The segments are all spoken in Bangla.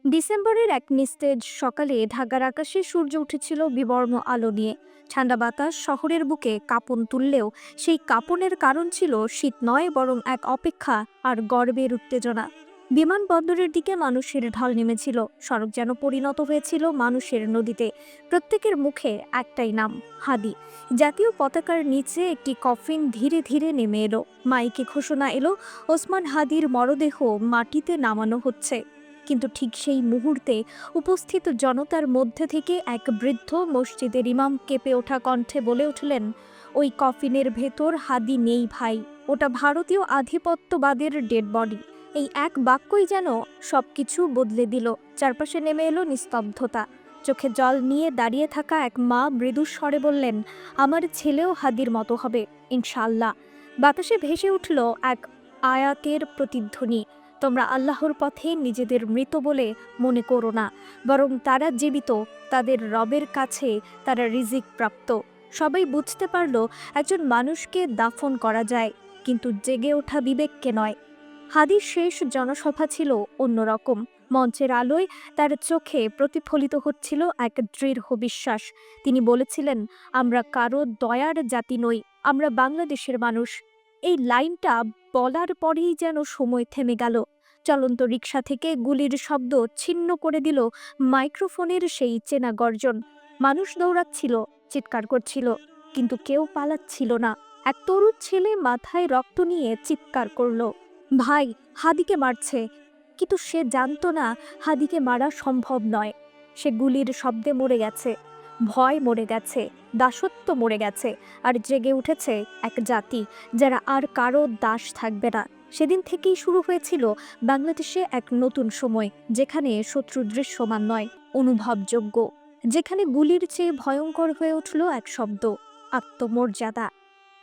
ডিসেম্বরের এক নিস্তেজ সকালে ঢাকার আকাশে সূর্য উঠেছিল বিবর্ণ আলো নিয়ে। ঠান্ডা বাতাস শহরের বুকে কাঁপন তুললেও সেই কাঁপনের কারণ ছিল শীত নয়, বরং এক অপেক্ষা আর গর্বের উত্তেজনা। বিমানবন্দরের দিকে মানুষের ঢল নেমেছিল, সড়ক যেন পরিণত হয়েছিল মানুষের নদীতে। প্রত্যেকের মুখে একটাই নাম, হাদি। জাতীয় পতাকার নিচে একটি কফিন ধীরে ধীরে নেমে এলো। মাইকে ঘোষণা এলো, ওসমান হাদির মরদেহ মাটিতে নামানো হচ্ছে। কিন্তু ঠিক সেই মুহূর্তে উপস্থিত জনতার মধ্যে থেকে এক বৃদ্ধ মসজিদের ইমাম কেঁপে ওঠা কণ্ঠে বলে উঠলেন, ওই কফিনের ভেতর হাদি নেই ভাই, ওটা ভারতীয় আধিপত্যবাদের ডেড বডি। এই এক বাক্যই যেন সবকিছু বদলে দিল। চারপাশে নেমে এলো নিস্তব্ধতা। চোখে জল নিয়ে দাঁড়িয়ে থাকা এক মা মৃদু স্বরে বললেন, আমার ছেলেও হাদির মতো হবে ইনশাআল্লাহ। বাতাসে ভেসে উঠল এক আয়াতের প্রতিধ্বনি, তোমরা আল্লাহর পথে নিজেদের মৃত বলে মনে করো না, বরং তারা জীবিত, তাদের রবের কাছে তারা রিজিক প্রাপ্ত। সবাই বুঝতে পারল একজন মানুষকে দাফন করা যায়, কিন্তু জেগে ওঠা বিবেককে নয়। হাদির শেষ জনসভা ছিল অন্যরকম। মঞ্চের আলোয় তার চোখে প্রতিফলিত হচ্ছিল এক দৃঢ় বিশ্বাস। তিনি বলেছিলেন, আমরা কারো দয়ার জাতি নই, আমরা বাংলাদেশের মানুষ। এই লাইনটা বলার পরেই যেন সময় থেমে গেল। চলন্ত রিকশা থেকে গুলির শব্দ ছিন্ন করে দিল মাইক্রোফোনের সেই চেনা গর্জন। মানুষ দৌড়াচ্ছিল, চিৎকার করছিল, কিন্তু কেউ পালাচ্ছিল না। এক তরুণ ছেলে মাথায় রক্ত নিয়ে চিৎকার করল, ভাই, হাদিকে মারছে। কিন্তু সে জানতো না হাদিকে মারা সম্ভব নয়। সে গুলির শব্দে মরে গেছে, ভয় মরে গেছে, দাসত্ব মরে গেছে, আর জেগে উঠেছে এক জাতি যারা আর কারো দাস থাকবে না। সেদিন থেকেই শুরু হয়েছিল বাংলাদেশে এক নতুন সময়, যেখানে শত্রু দৃশ্যমান নয়, অনুভবযোগ্য। যেখানে গুলির চেয়ে ভয়ঙ্কর হয়ে উঠল এক শব্দ, আত্মমর্যাদা।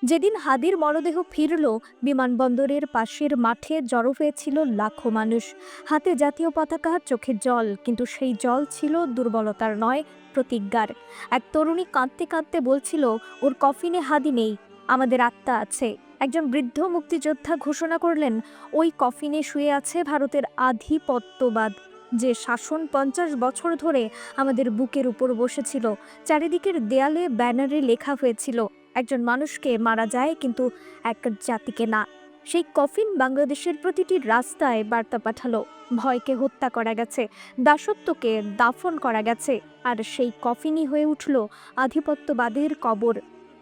যেদিন হাদির মরদেহ ফিরল, বিমানবন্দরের পাশের মাঠে জড়ো হয়েছিল লাখো মানুষ। হাতে জাতীয় পতাকা, চোখে জল, কিন্তু সেই জল ছিল দুর্বলতার নয়, প্রতিজ্ঞার। এক তরুণী কাঁদতে কাঁদতে বলছিল, ওর কফিনে হাদি নেই, আমাদের আত্মা আছে। একজন বৃদ্ধ মুক্তিযোদ্ধা ঘোষণা করলেন, ওই কফিনে শুয়ে আছে ভারতের আধিপত্যবাদ, যে শাসন 50 বছর ধরে আমাদের বুকের উপর বসেছিল। চারিদিকের দেয়ালে ব্যানারে লেখা হয়েছিল, একজন মানুষকে মারা যায় কিন্তু এক জাতিকে না। সেই কফিন বাংলাদেশের প্রতিটি রাস্তায় বার্তা পাঠালো, ভয়কে হত্যা করা গেছে, দাসত্বকে দাফন করা গেছে, আর সেই কফিনই হয়ে উঠল আধিপত্যবাদের কবর।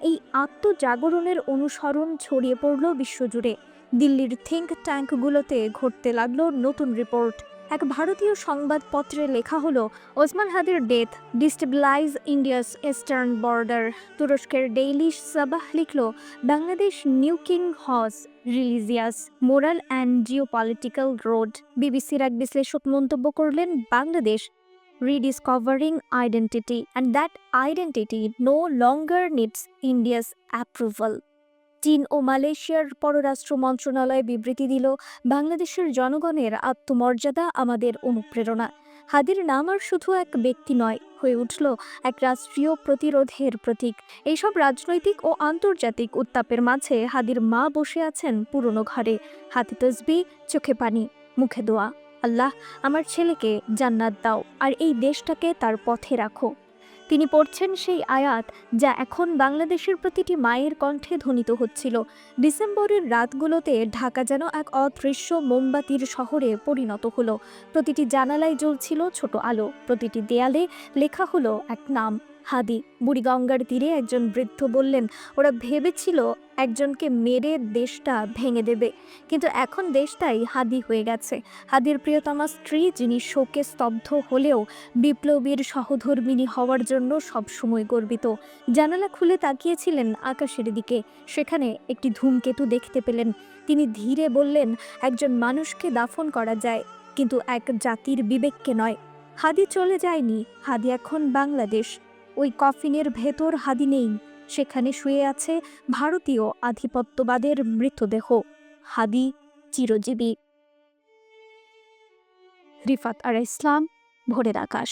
এই আত্মজাগরণের অনুসরণ ছড়িয়ে পড়ল বিশ্বজুড়ে। দিল্লির থিঙ্ক ট্যাঙ্কগুলোতে ঘটতে লাগলো নতুন রিপোর্ট। এক ভারতীয় সংবাদপত্রে লেখা হলো, ওসমান হাদির death destabilise India's eastern border. তুরস্কের ডেইলি সাবাহ লিখল, বাংলাদেশ নিউ কিং হজ religious moral and geopolitical road. বিবিসির এক বিশ্লেষক মন্তব্য করলেন, Bangladesh rediscovering identity, and that identity no longer needs India's approval. চীন ও মালয়েশিয়ার পররাষ্ট্র মন্ত্রণালয় বিবৃতি দিল, বাংলাদেশের জনগণের আত্মমর্যাদা আমাদের অনুপ্রেরণা। হাদির নাম আর শুধু এক ব্যক্তি নয়, হয়ে উঠল এক রাষ্ট্রীয় প্রতিরোধের প্রতীক। এইসব রাজনৈতিক ও আন্তর্জাতিক উত্তাপের মাঝে হাদির মা বসে আছেন পুরনো ঘরে, হাতে তসবিহ, চোখে পানি, মুখে দোয়া, আল্লাহ, আমার ছেলেকে জান্নাত দাও আর এই দেশটাকে তার পথে রাখো। তিনি পড়ছেন সেই আয়াত যা এখন বাংলাদেশের প্রতিটি মায়ের কণ্ঠে ধ্বনিত হচ্ছিল। ডিসেম্বরের রাতগুলোতে ঢাকা যেন এক অদৃশ্য মোমবাতির শহরে পরিণত হলো। প্রতিটি জানালায় জ্বলছিল ছোট আলো, প্রতিটি দেয়ালে লেখা হলো এক নাম, হাদি। বুড়িগঙ্গার তীরে একজন বৃদ্ধ বললেন, ওরা ভেবেছিল একজনকে মেরে দেশটা ভেঙে দেবে, কিন্তু এখন দেশটাই হাদি হয়ে গেছে। হাদির প্রিয়তমা স্ত্রী, যিনি শোকে স্তব্ধ হলেও বিপ্লবীর সহধর্মিণী হওয়ার জন্য সবসময় গর্বিত, জানালা খুলে তাকিয়েছিলেন আকাশের দিকে। সেখানে একটি ধূমকেতু দেখতে পেলেন। তিনি ধীরে বললেন, একজন মানুষকে দাফন করা যায়, কিন্তু এক জাতির বিবেককে নয়। হাদি চলে যায়নি, হাদি এখন বাংলাদেশ। ওই কফিনের ভেতর হাদি নেই, সেখানে শুয়ে আছে ভারতীয় আধিপত্যবাদের মৃতদেহ। হাদি চিরজীবী। রিফাত আর ইসলাম, ভোরের আকাশ।